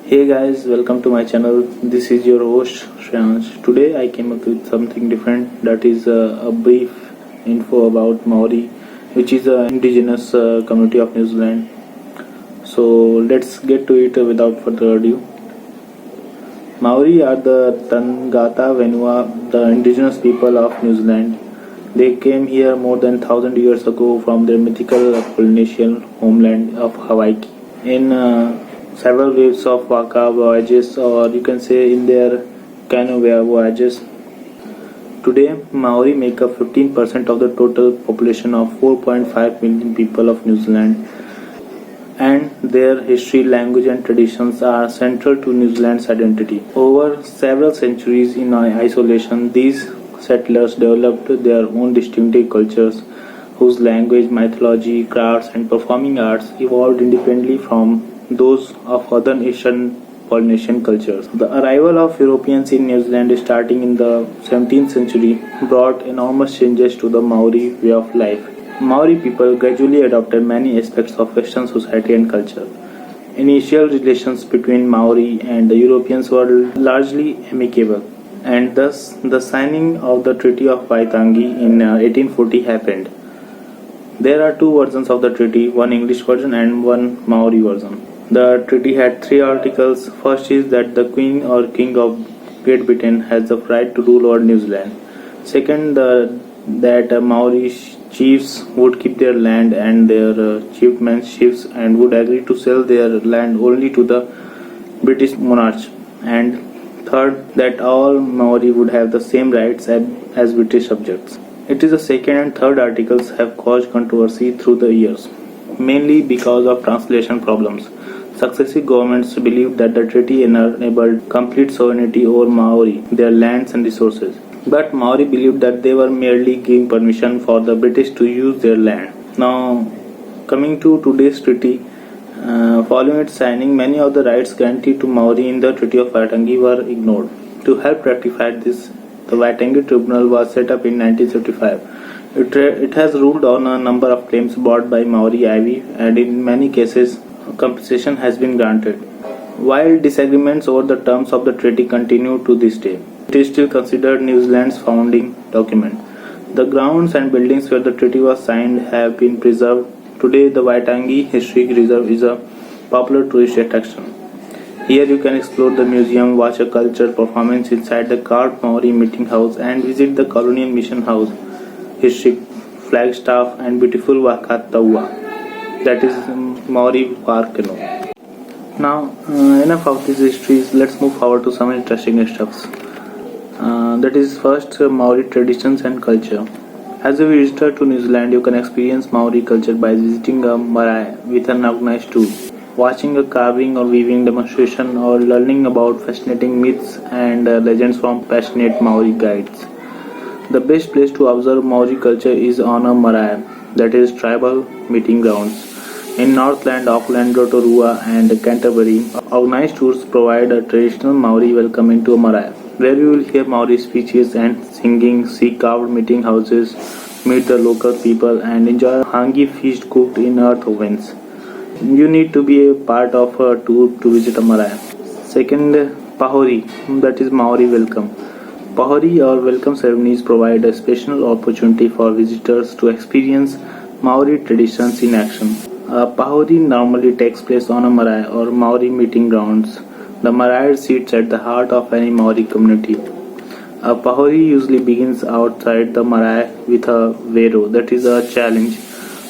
Hey guys, welcome to my channel. This is your host Shreyansh. Today I came up with something different, that is a brief info about Maori, which is an indigenous community of New Zealand. So let's get to it without further ado. Maori are the tangata whenua, the indigenous people of New Zealand. They came here more than 1,000 years ago from their mythical Polynesian homeland of Hawaiki. In several waves of waka voyages, or you can say in their canoe voyages. Today, Maori make up 15% of the total population of 4.5 million people of New Zealand, and their history, language, and traditions are central to New Zealand's identity. Over several centuries in isolation, these settlers developed their own distinctive cultures, whose language, mythology, crafts, and performing arts evolved independently from those of other Asian Polynesian cultures. The arrival of Europeans in New Zealand starting in the 17th century brought enormous changes to the Maori way of life. Maori people gradually adopted many aspects of Western society and culture. Initial relations between Maori and the Europeans were largely amicable, and thus the signing of the Treaty of Waitangi in 1840 happened. There are two versions of the treaty, one English version and one Maori version. The treaty had 3 articles. First is that the Queen or King of Great Britain has the right to rule over New Zealand. Second, that Maori chiefs would keep their land and their chiefs and would agree to sell their land only to the British monarch. And third, that all Maori would have the same rights as British subjects. It is the second and third articles have caused controversy through the years, mainly because of translation problems. Successive governments believed that the treaty enabled complete sovereignty over Maori, their lands and resources. But Maori believed that they were merely giving permission for the British to use their land. Now, coming to today's treaty, following its signing, many of the rights granted to Maori in the Treaty of Waitangi were ignored. To help rectify this, the Waitangi Tribunal was set up in 1975. It has ruled on a number of claims brought by Maori Ivy, and in many cases, compensation has been granted. While disagreements over the terms of the treaty continue to this day, it is still considered New Zealand's founding document. The grounds and buildings where the treaty was signed have been preserved. Today, the Waitangi History Reserve is a popular tourist attraction. Here you can explore the museum, watch a cultural performance inside the carved Maori meeting house, and visit the colonial mission house, historic flagstaff, and beautiful waka taua, that is Maori war canoe. Now, enough of these histories. Let's move forward to some interesting stuffs. That is first, Maori traditions and culture. As a visitor to New Zealand, you can experience Maori culture by visiting a marae with an organized tour, watching a carving or weaving demonstration, or learning about fascinating myths and legends from passionate Maori guides. The best place to observe Maori culture is on a marae, that is tribal meeting grounds. In Northland, Auckland, Rotorua, and Canterbury, organized tours provide a traditional Maori welcome into a marae, where you will hear Maori speeches and singing, see carved meeting houses, meet the local people, and enjoy a hangi feast cooked in earth ovens. You need to be a part of a tour to visit a marae. Second, Pahori, that is Maori welcome. Pahori or welcome ceremonies provide a special opportunity for visitors to experience Maori traditions in action. A Pahori normally takes place on a marae or Maori meeting grounds. The marae sits at the heart of any Maori community. A Pahori usually begins outside the marae with a vero, that is a challenge.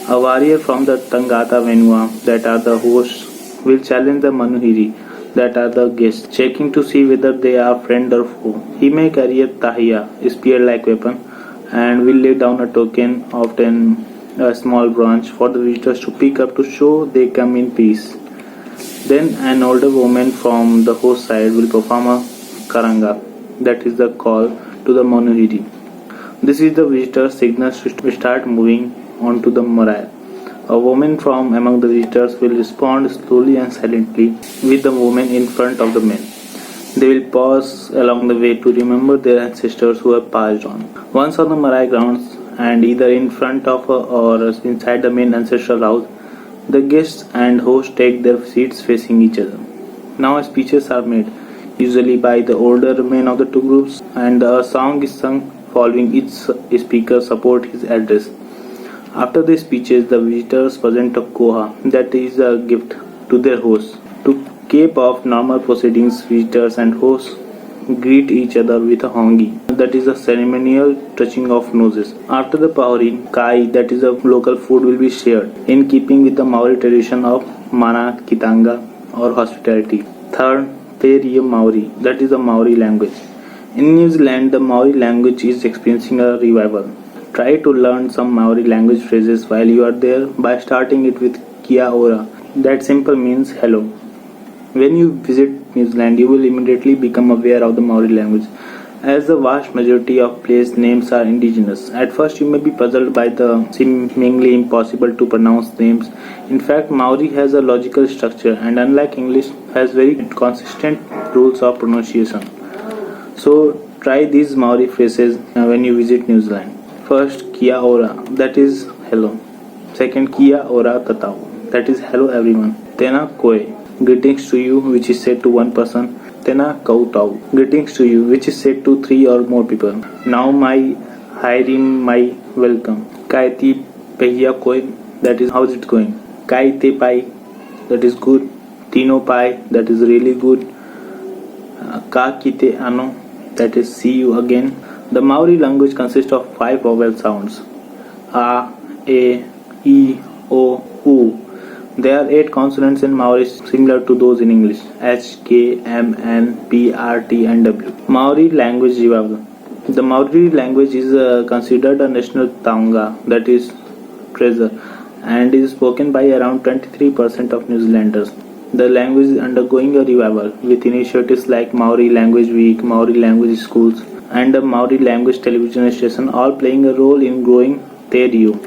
A warrior from the tangata whenua, that are the hosts, will challenge the manuhiri, that are the guests, checking to see whether they are friend or foe. He may carry a tahia, a spear-like weapon, and will lay down a token, often a small branch, for the visitors to pick up to show they come in peace. Then an older woman from the host side will perform a karanga, that is the call to the manuhiri. This is the visitor's signal to start moving onto the marae. A woman from among the visitors will respond slowly and silently with the woman in front of the men. They will pause along the way to remember their ancestors who have passed on. Once on the marae grounds, and either in front of or inside the main ancestral house, the guests and host take their seats facing each other. Now speeches are made, usually by the older men of the two groups, and a song is sung following each speaker support his address. After the speeches, the visitors present a koha, that is a gift, to their hosts. To cap off normal proceedings, visitors and hosts greet each other with a hongi, that is a ceremonial touching of noses. After the pauri, kai, that is a local food, will be shared, in keeping with the Maori tradition of mana kitanga or hospitality. Third, te rie Maori, that is a Maori language. In New Zealand, the Maori language is experiencing a revival. Try to learn some Maori language phrases while you are there by starting it with kia ora. That simple means hello. When you visit New Zealand, you will immediately become aware of the Maori language, as the vast majority of place names are indigenous. At first, you may be puzzled by the seemingly impossible to pronounce names. In fact, Maori has a logical structure and, unlike English, has very consistent rules of pronunciation. So, try these Maori phrases when you visit New Zealand. First, kia ora, that is hello. Second, kia ora tatau, that is hello everyone. Tena koe, greetings to you, which is said to one person. Tena kautau, greetings to you, which is said to 3 or more people. Now my hirim my welcome. Kai ti pehia koi, that is how's it going. Kai te pai, that is good. Tino pai, that is really good. Ka kite ano, that is see you again. The Maori language consists of 5 vowel sounds: a, e, I, o, u. There are 8 consonants in Maori similar to those in English: H, K, M, N, P, R, T and W. Maori language revival. The Maori language is considered a national taonga, that is treasure, and is spoken by around 23% of New Zealanders. The language is undergoing a revival with initiatives like Maori Language Week, Maori Language Schools, and a Maori language television station, all playing a role in growing te reo.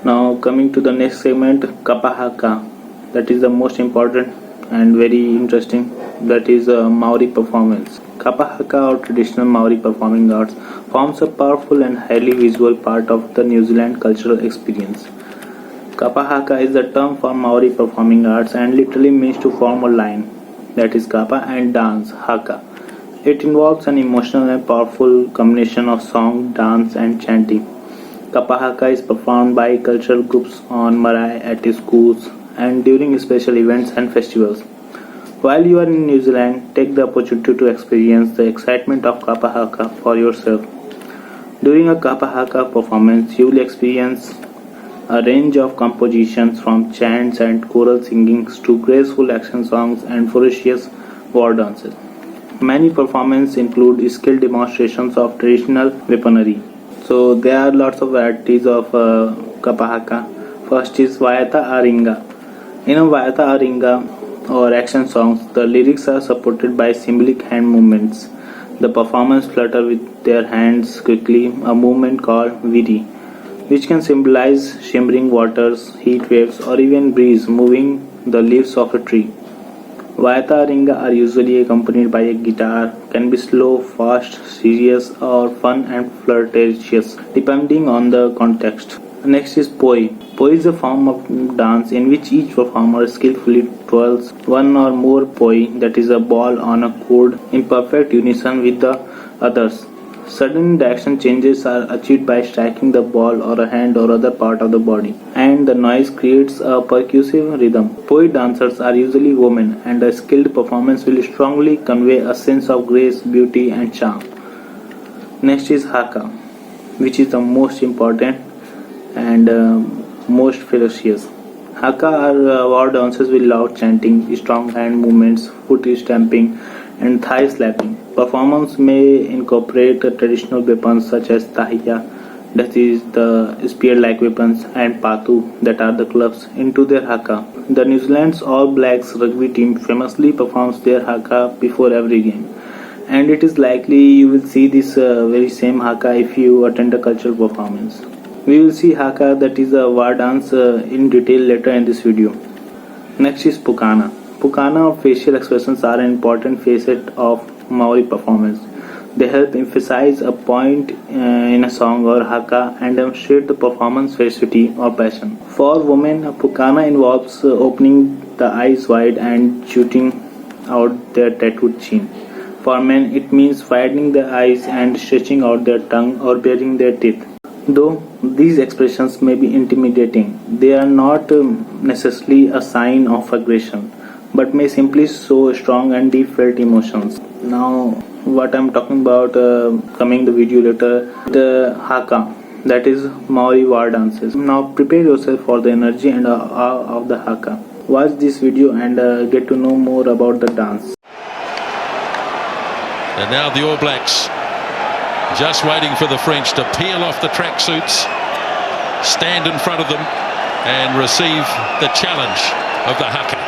Now coming to the next segment, kapahaka, that is the most important and very interesting, that is a Maori performance. Kapahaka, or traditional Maori performing arts, forms a powerful and highly visual part of the New Zealand cultural experience. Kapahaka is the term for Maori performing arts and literally means to form a line, that is kapa, and dance, haka. It involves an emotional and powerful combination of song, dance and chanting. Kapahaka is performed by cultural groups on marae, at schools, and during special events and festivals. While you are in New Zealand, take the opportunity to experience the excitement of Kapahaka for yourself. During a Kapahaka performance, you will experience a range of compositions from chants and choral singings to graceful action songs and ferocious war dances. Many performances include skilled demonstrations of traditional weaponry. So there are lots of varieties of Kapahaka. First is Vayata Aringa. In a Vayata Aringa or action songs, the lyrics are supported by symbolic hand movements. The performers flutter with their hands quickly, a movement called viri, which can symbolize shimmering waters, heat waves, or even breeze moving the leaves of a tree. Vayata Aringa are usually accompanied by a guitar, can be slow, fast, serious, or fun and flirtatious, depending on the context. Next is Poi. Poi is a form of dance in which each performer skillfully twirls one or more poi, that is a ball, on a cord in perfect unison with the others. Sudden direction changes are achieved by striking the ball or a hand or other part of the body, and the noise creates a percussive rhythm. Poi dancers are usually women, and a skilled performance will strongly convey a sense of grace, beauty, and charm. Next is Haka, which is the most important and most ferocious. Haka are war dances with loud chanting, strong hand movements, foot stamping, and thigh slapping. Performance may incorporate traditional weapons such as tahiya, that is the spear-like weapons, and patu, that are the clubs, into their haka. The New Zealand's All Blacks rugby team famously performs their haka before every game, and it is likely you will see this very same haka if you attend a cultural performance. We will see haka, that is a war dance, in detail later in this video. Next is Pukana. Pukana or facial expressions are an important facet of Maori performance. They help emphasize a point in a song or haka and demonstrate the performance ferocity or passion. For women, Pukana involves opening the eyes wide and shooting out their tattooed chin. For men, it means widening the eyes and stretching out their tongue or baring their teeth. Though these expressions may be intimidating, they are not necessarily a sign of aggression, but may simply show strong and deep felt emotions. Now, what I'm talking about, coming the video later, the haka, that is Maori war dances. Now, prepare yourself for the energy and awe of the haka. Watch this video and get to know more about the dance. And now the All Blacks just waiting for the French to peel off the tracksuits, stand in front of them and receive the challenge of the haka.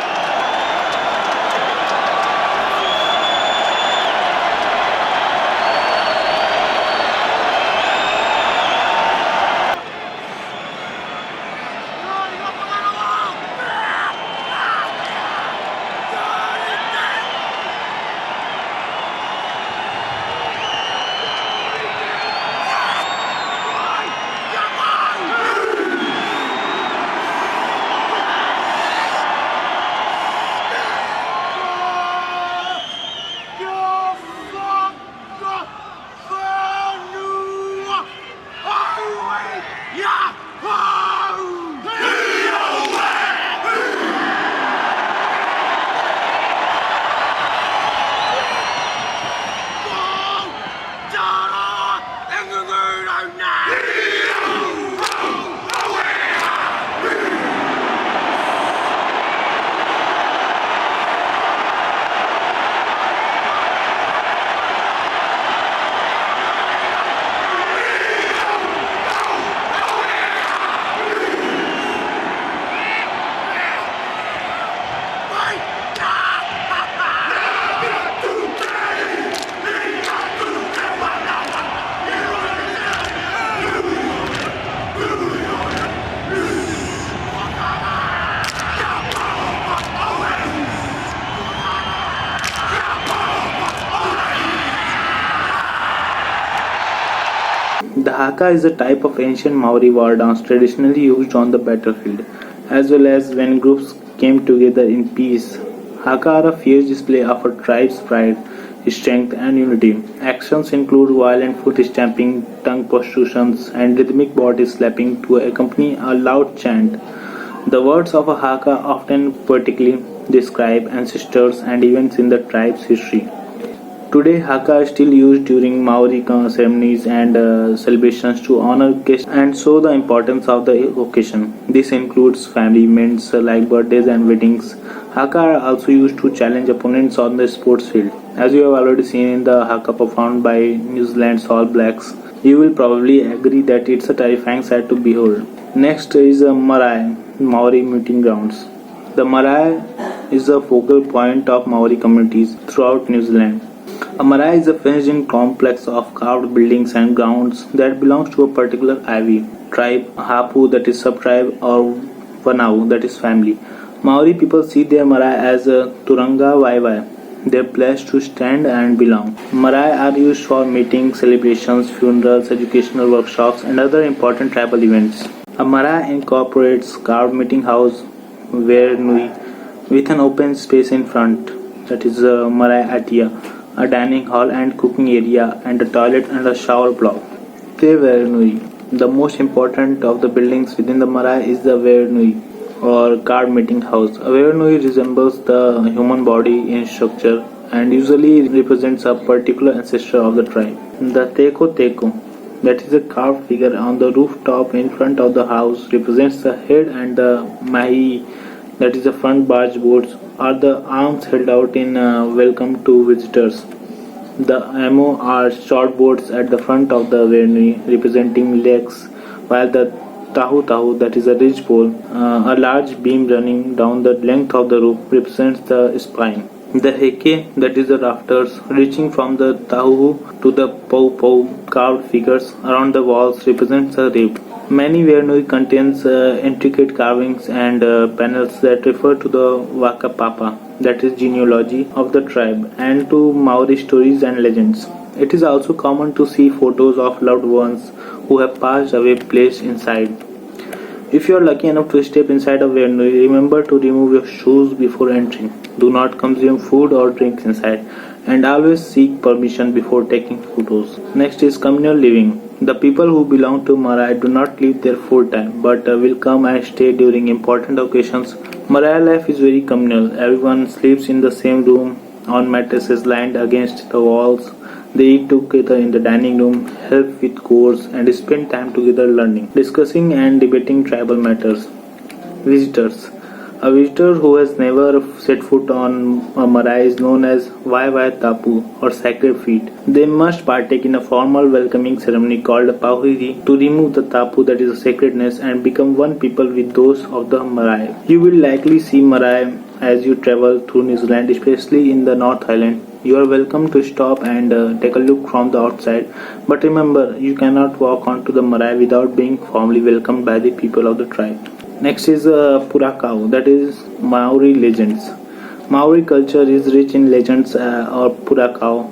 The haka is a type of ancient Maori war dance traditionally used on the battlefield, as well as when groups came together in peace. Haka are a fierce display of a tribe's pride, strength, and unity. Actions include violent foot stamping, tongue protrusions, and rhythmic body slapping to accompany a loud chant. The words of a haka often poetically describe ancestors and events in the tribe's history. Today, haka is still used during Maori ceremonies and celebrations to honor guests and show the importance of the occasion. This includes family events like birthdays and weddings. Haka are also used to challenge opponents on the sports field. As you have already seen in the haka performed by New Zealand's All Blacks, you will probably agree that it's a terrifying sight to behold. Next is marae, Maori meeting grounds. The marae is a focal point of Maori communities throughout New Zealand. A marae is a fenced-in complex of carved buildings and grounds that belongs to a particular Iwi tribe, Hapu that is sub-tribe, or Whenua that is family. Maori people see their marae as a turanga waiwai, their place to stand and belong. Marae are used for meetings, celebrations, funerals, educational workshops, and other important tribal events. A marae incorporates carved meeting house, whenua, with an open space in front, that is a marae atia, a dining hall and cooking area, and a toilet and a shower block. Te whenua. The most important of the buildings within the marae is the whenua, or carved meeting house. A whenua resembles the human body in structure and usually represents a particular ancestor of the tribe. The teko, that is a carved figure on the rooftop in front of the house, represents the head, and the mahi, that is the front barge boards, are the arms held out in welcome to visitors. The amo are short boards at the front of the whenua, representing legs, while the tahu, that is a ridge pole, a large beam running down the length of the roof, represents the spine. The heke, that is the rafters, reaching from the tahu to the pou, carved figures around the walls, represents a rib. Many whenua contains intricate carvings and panels that refer to the waka papa, that is genealogy of the tribe, and to Maori stories and legends. It is also common to see photos of loved ones who have passed away placed inside. If you are lucky enough to step inside a venue, remember to remove your shoes before entering. Do not consume food or drinks inside, and always seek permission before taking photos. Next is communal living. The people who belong to Māori do not live there full time, but will come and stay during important occasions. Māori life is very communal. Everyone sleeps in the same room on mattresses lined against the walls. They eat together in the dining room, help with chores, and spend time together learning, discussing, and debating tribal matters. Visitors. A visitor who has never set foot on a Māori is known as Wai Tapu or sacred feet. They must partake in a formal welcoming ceremony called a pauhiri to remove the tapu, that is a sacredness, and become one people with those of the Māori. You will likely see Māori as you travel through New Zealand, especially in the North Island. You are welcome to stop and take a look from the outside, but remember, you cannot walk onto the Māori without being formally welcomed by the people of the tribe. Next is Purakau, that is Maori legends. Maori culture is rich in legends or Purakau.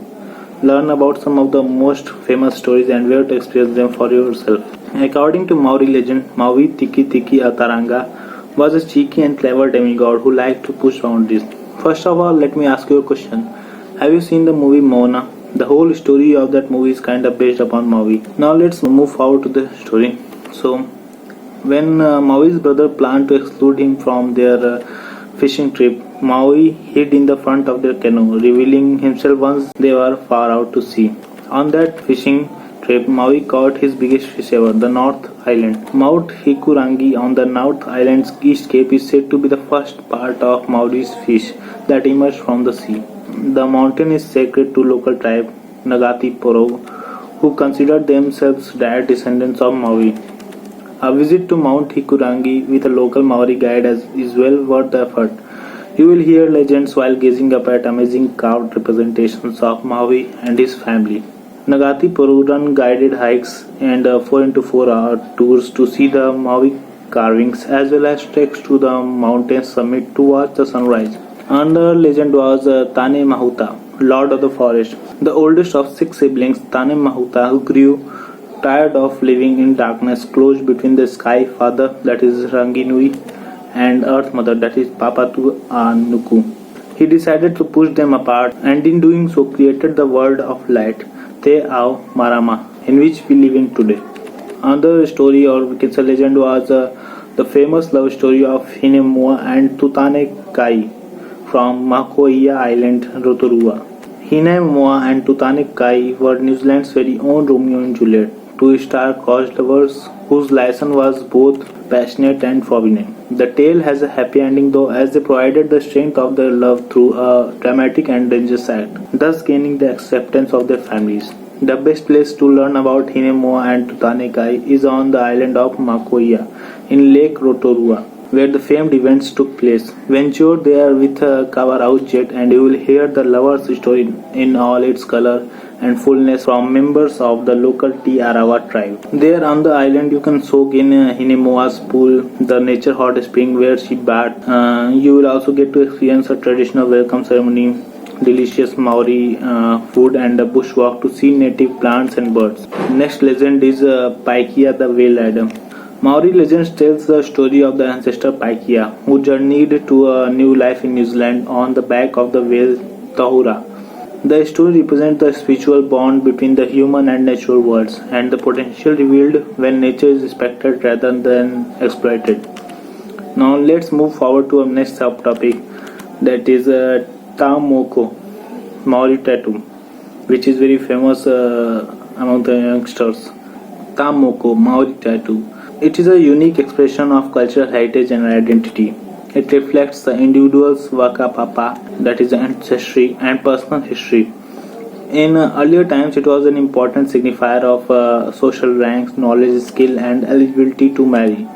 Learn about some of the most famous stories and where to experience them for yourself. According to Maori legend, Maui Tiki Tiki Ataranga was a cheeky and clever demigod who liked to push boundaries. First of all, let me ask you a question. Have you seen the movie Moana? The whole story of that movie is kind of based upon Maui. Now let's move forward to the story. So, when Maui's brother planned to exclude him from their fishing trip, Maui hid in the front of their canoe, revealing himself once they were far out to sea. On that fishing trip, Maui caught his biggest fish ever, the North Island. Mount Hikurangi on the North Island's East Cape is said to be the first part of Maori's fish that emerged from the sea. The mountain is sacred to local tribe Ngāti Porou, who consider themselves direct descendants of Maui. A visit to Mount Hikurangi with a local Maori guide is well worth the effort. You will hear legends while gazing up at amazing carved representations of Maui and his family. Ngāti Porou run guided hikes and 4x4 tours to see the Maui carvings, as well as treks to the mountain summit to watch the sunrise. Another legend was Tane Mahuta, Lord of the Forest. The oldest of 6 siblings, Tane Mahuta, who grew tired of living in darkness close between the Sky Father, that is Ranginui, and Earth Mother, that is Papatu Nuku. He decided to push them apart, and in doing so created the world of light, Te Ao Marama, in which we live in today. Another story, or we can say legend, was the famous love story of Hinemoa and Tutanekai from Makoia Island, Rotorua. Hinemoa and Tutanekai were New Zealand's very own Romeo and Juliet, two star-crossed lovers whose liaison was both passionate and forbidden. The tale has a happy ending though, as they provided the strength of their love through a dramatic and dangerous act, thus gaining the acceptance of their families. The best place to learn about Hinemoa and Tutanekai is on the island of Makoia in Lake Rotorua, where the famed events took place. Venture there with a cover-out jet and you will hear the lovers' story in all its color and fullness from members of the local Te Arawa tribe. There on the island you can soak in Hinemoa's pool, the nature hot spring where she bathed. You will also get to experience a traditional welcome ceremony, delicious Maori food, and a bushwalk to see native plants and birds. Next legend is Paikia the Whale Rider. Maori legends tells the story of the ancestor Paikia, who journeyed to a new life in New Zealand on the back of the whale Tahura. The story represents the spiritual bond between the human and natural worlds and the potential revealed when nature is respected rather than exploited. Now let's move forward to our next subtopic, that is Tamoko, Maori tattoo, which is very famous among the youngsters. Tamoko, Maori tattoo. It is a unique expression of cultural heritage and identity. It reflects the individual's waka papa, that is ancestry, and personal history. In earlier times, it was an important signifier of social ranks, knowledge, skill, and eligibility to marry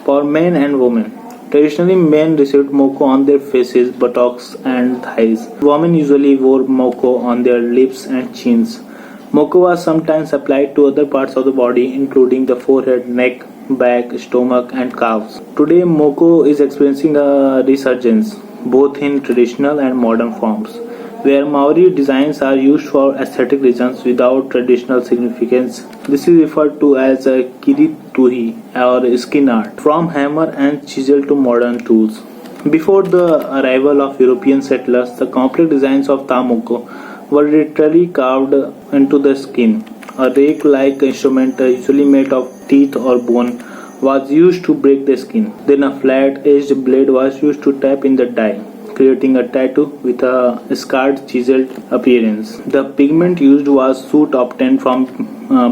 for men and women. Traditionally, men received moko on their faces, buttocks, and thighs. Women usually wore moko on their lips and chins. Moko was sometimes applied to other parts of the body, including the forehead, neck, back, stomach, and calves. Today, moko is experiencing a resurgence, both in traditional and modern forms. where Maori designs are used for aesthetic reasons without traditional significance. This is referred to as a kirituhi or skin art, from hammer and chisel to modern tools. Before the arrival of European settlers, the complex designs of tamoko were literally carved into the skin. A rake-like instrument, usually made of teeth or bone, was used to break the skin. Then a flat-edged blade was used to tap in the dye, creating a tattoo with a scarred chiseled appearance. The pigment used was soot obtained from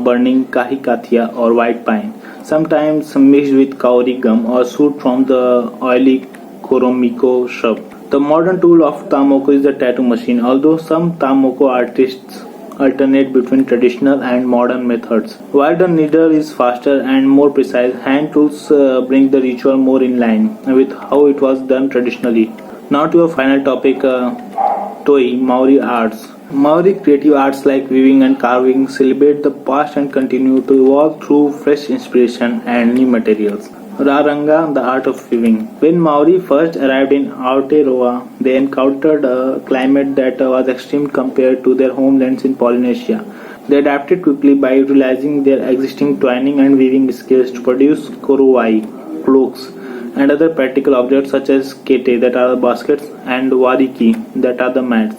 burning kahikathia or white pine, sometimes mixed with kauri gum or soot from the oily koromiko shrub. The modern tool of tamoko is the tattoo machine, although some tamoko artists alternate between traditional and modern methods. While the needle is faster and more precise, hand tools bring the ritual more in line with how it was done traditionally. Now to our final topic, Toi, Maori arts. Maori creative arts like weaving and carving celebrate the past and continue to evolve through fresh inspiration and new materials. Raranga, the art of weaving. When Maori first arrived in Aotearoa, they encountered a climate that was extreme compared to their homelands in Polynesia. They adapted quickly by utilizing their existing twining and weaving skills to produce korowai, cloaks, and other practical objects such as kete, that are the baskets, and wariki, that are the mats.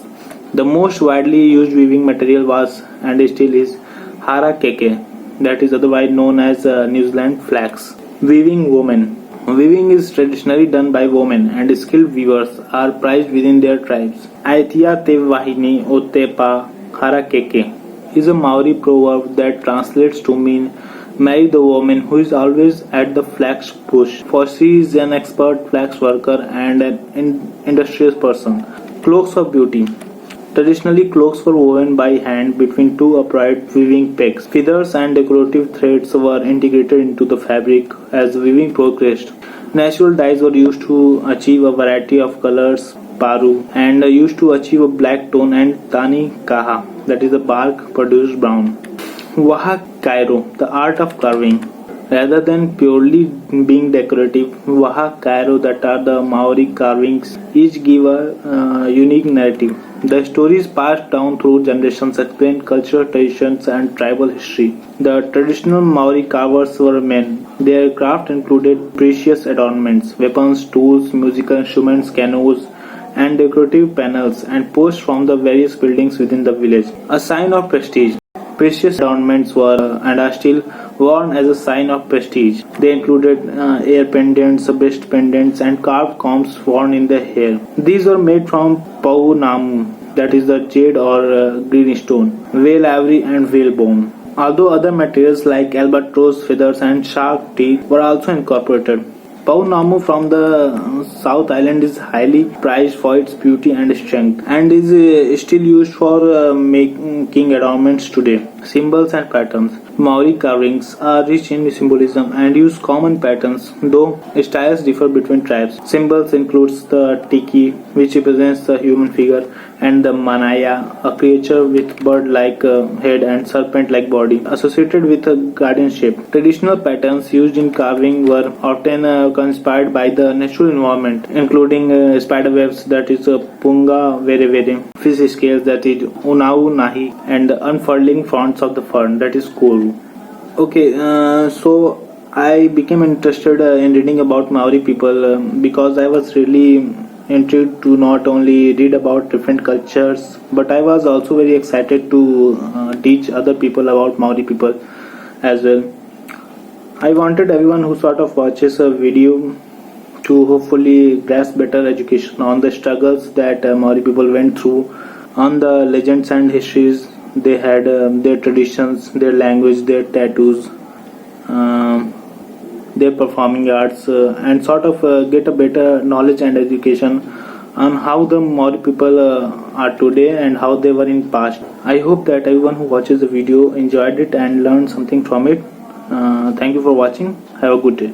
The most widely used weaving material was and still is hara keke, that is otherwise known as New Zealand flax. Weaving women. Weaving is traditionally done by women, and skilled weavers are prized within their tribes. Aitia te wahine o te pa hara keke is a Maori proverb that translates to mean marry the woman who is always at the flax bush, for she is an expert flax worker and an industrious person. Cloaks of beauty. Traditionally, cloaks were woven by hand between two upright weaving pegs. Feathers and decorative threads were integrated into the fabric as weaving progressed. Natural dyes were used to achieve a variety of colors, paru, and used to achieve a black tone, and tani kaha, that is the bark, produced brown. Waha Kairo, the art of carving. Rather than purely being decorative, Waha Kairo, that are the Maori carvings, each give a unique narrative. The stories passed down through generations explain cultural traditions and tribal history. The traditional Maori carvers were men. Their craft included precious adornments, weapons, tools, musical instruments, canoes, and decorative panels, and posts from the various buildings within the village. A sign of prestige. Precious adornments were and are still worn as a sign of prestige. They included ear pendants, breast pendants, and carved combs worn in the hair. These were made from pau namu, that is the jade or green stone, whale ivory, and whalebone. Although other materials like albatross feathers and shark teeth were also incorporated. Pau namu from the South Island is highly prized for its beauty and strength, and is still used for making adornments today. Symbols and patterns. Maori carvings are rich in symbolism and use common patterns, though styles differ between tribes. Symbols includes the tiki, which represents the human figure, and the manaya, a creature with bird-like head and serpent-like body, associated with a guardianship. Traditional patterns used in carving were often inspired by the natural environment, including spider webs, that is punga vere vere, fish scales, that is unau nahi, and the unfurling fronds of the fern, that is koru. Okay, so I became interested in reading about Maori people because I was really intrigued to not only read about different cultures, but I was also very excited to teach other people about Maori people as well. I wanted everyone who sort of watches a video to hopefully grasp better education on the struggles that Maori people went through, on the legends and histories they had, their traditions, their language, their tattoos, their performing arts, and sort of get a better knowledge and education on how the Maori people are today and how they were in past. I hope that everyone who watches the video enjoyed it and learned something from it. Thank you for watching. Have a good day.